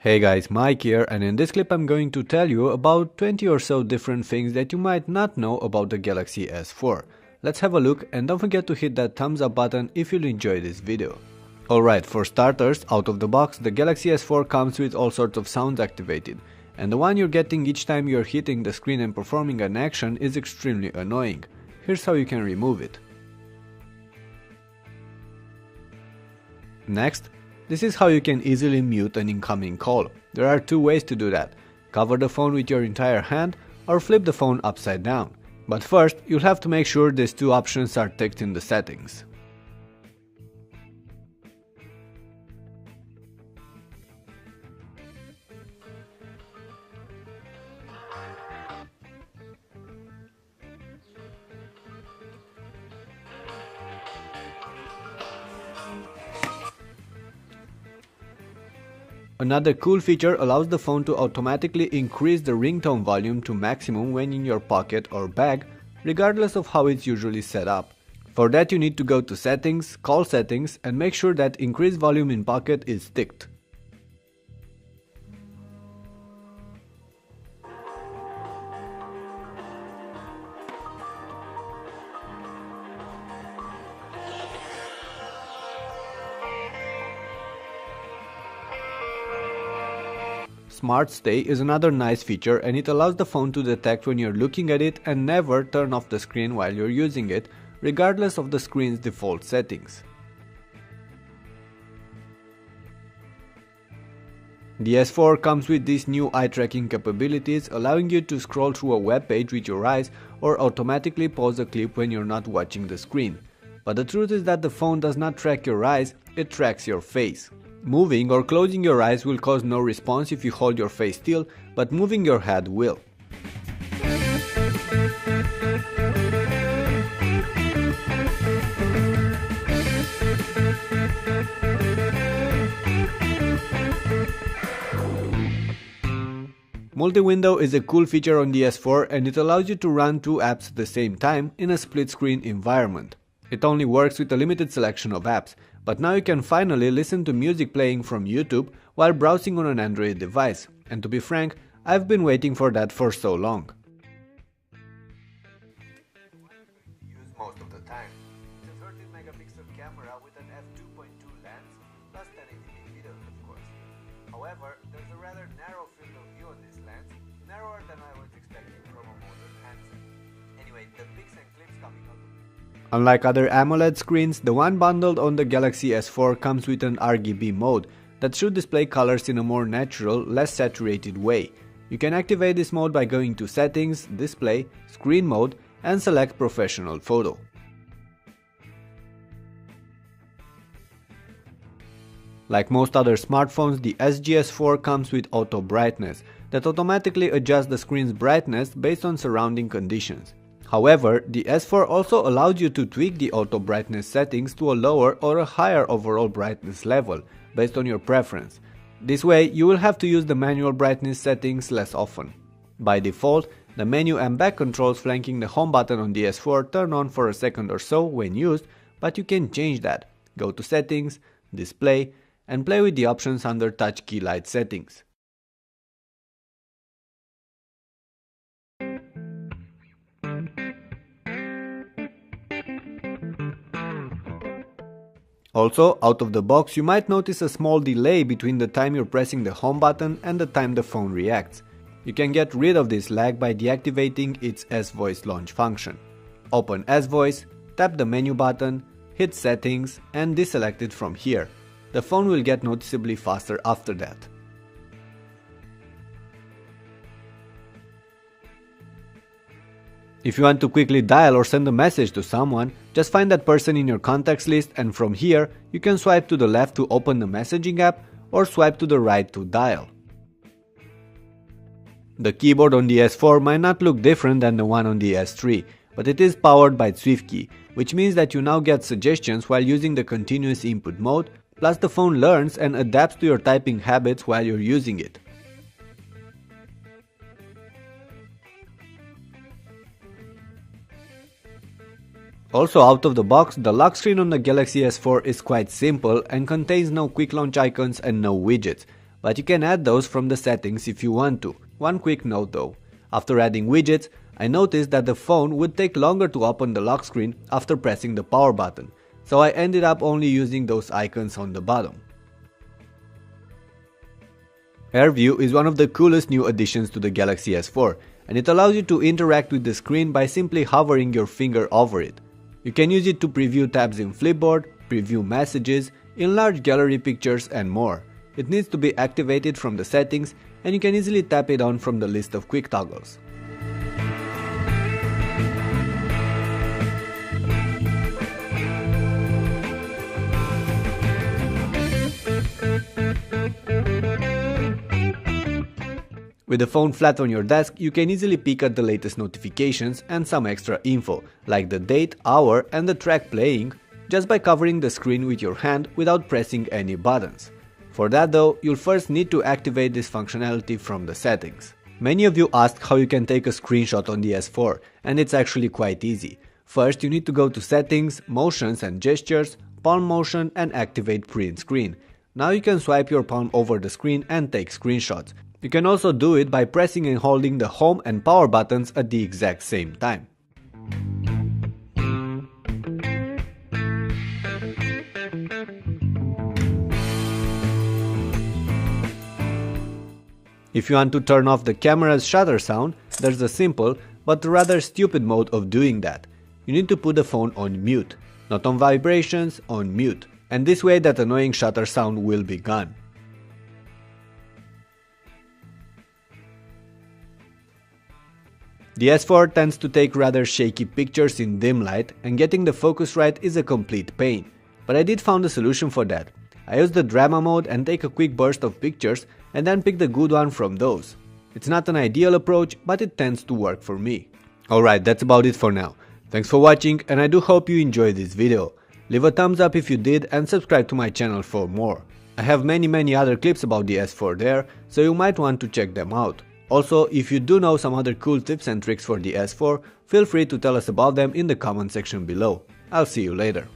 Hey guys, Mike here, and in this clip I'm going to tell you about 20 or so different things that you might not know about the Galaxy S4. Let's have a look, and don't forget to hit that thumbs up button if you enjoy this video. Alright, for starters, out of the box, the Galaxy S4 comes with all sorts of sounds activated, and the one you're getting each time you're hitting the screen and performing an action is extremely annoying. Here's how you can remove it. Next, this is how you can easily mute an incoming call. There are two ways to do that. Cover the phone with your entire hand or flip the phone upside down. But first, you'll have to make sure these two options are ticked in the settings. Another cool feature allows the phone to automatically increase the ringtone volume to maximum when in your pocket or bag, regardless of how it's usually set up. For that you need to go to Settings, Call Settings, and make sure that Increase Volume in Pocket is ticked. Smart Stay is another nice feature, and it allows the phone to detect when you're looking at it and never turn off the screen while you're using it, regardless of the screen's default settings. The S4 comes with these new eye tracking capabilities, allowing you to scroll through a web page with your eyes or automatically pause a clip when you're not watching the screen. But the truth is that the phone does not track your eyes, it tracks your face. Moving or closing your eyes will cause no response if you hold your face still, but moving your head will. Multi-window is a cool feature on the S4, and it allows you to run two apps at the same time in a split-screen environment. It only works with a limited selection of apps, but now you can finally listen to music playing from YouTube while browsing on an Android device, and to be frank, I've been waiting for that for so long. Use most of the time. It's a 13-megapixel camera with an f2.2 lens plus 1080p video, of course. However, there's a rather narrow field of view on this lens, narrower than I was expecting from a modern handset. Anyway, the pics and clips coming out. Unlike other AMOLED screens, the one bundled on the Galaxy S4 comes with an RGB mode that should display colors in a more natural, less saturated way. You can activate this mode by going to Settings, Display, Screen Mode, and select Professional Photo. Like most other smartphones, the SGS4 comes with auto brightness that automatically adjusts the screen's brightness based on surrounding conditions. However, the S4 also allows you to tweak the auto brightness settings to a lower or a higher overall brightness level, based on your preference. This way, you will have to use the manual brightness settings less often. By default, the menu and back controls flanking the home button on the S4 turn on for a second or so when used, but you can change that. Go to Settings, Display, and play with the options under Touch Key Light settings. Also, out of the box, you might notice a small delay between the time you're pressing the home button and the time the phone reacts. You can get rid of this lag by deactivating its S-Voice launch function. Open S-Voice, tap the menu button, hit Settings, and deselect it from here. The phone will get noticeably faster after that. If you want to quickly dial or send a message to someone, just find that person in your contacts list, and from here you can swipe to the left to open the messaging app or swipe to the right to dial. The keyboard on the S4 might not look different than the one on the S3, but it is powered by SwiftKey, which means that you now get suggestions while using the continuous input mode, plus the phone learns and adapts to your typing habits while you're using it. Also out of the box, the lock screen on the Galaxy S4 is quite simple and contains no quick launch icons and no widgets, but you can add those from the settings if you want to. One quick note though, after adding widgets, I noticed that the phone would take longer to open the lock screen after pressing the power button, so I ended up only using those icons on the bottom. AirView is one of the coolest new additions to the Galaxy S4, and it allows you to interact with the screen by simply hovering your finger over it. You can use it to preview tabs in Flipboard, preview messages, enlarge gallery pictures and more. It needs to be activated from the settings, and you can easily tap it on from the list of quick toggles. With the phone flat on your desk, you can easily peek at the latest notifications and some extra info, like the date, hour and the track playing, just by covering the screen with your hand without pressing any buttons. For that though, you'll first need to activate this functionality from the settings. Many of you asked how you can take a screenshot on the S4, and it's actually quite easy. First, you need to go to Settings, Motions and Gestures, Palm Motion and activate Print Screen. Now you can swipe your palm over the screen and take screenshots. You can also do it by pressing and holding the home and power buttons at the exact same time. If you want to turn off the camera's shutter sound, there's a simple but rather stupid mode of doing that. You need to put the phone on mute, not on vibrations, on mute, and this way that annoying shutter sound will be gone. The S4 tends to take rather shaky pictures in dim light, and getting the focus right is a complete pain. But I did find a solution for that. I use the drama mode and take a quick burst of pictures and then pick the good one from those. It's not an ideal approach, but it tends to work for me. Alright, that's about it for now. Thanks for watching, and I do hope you enjoyed this video. Leave a thumbs up if you did and subscribe to my channel for more. I have many other clips about the S4 there, so you might want to check them out. Also, if you do know some other cool tips and tricks for the S4, feel free to tell us about them in the comment section below. I'll see you later.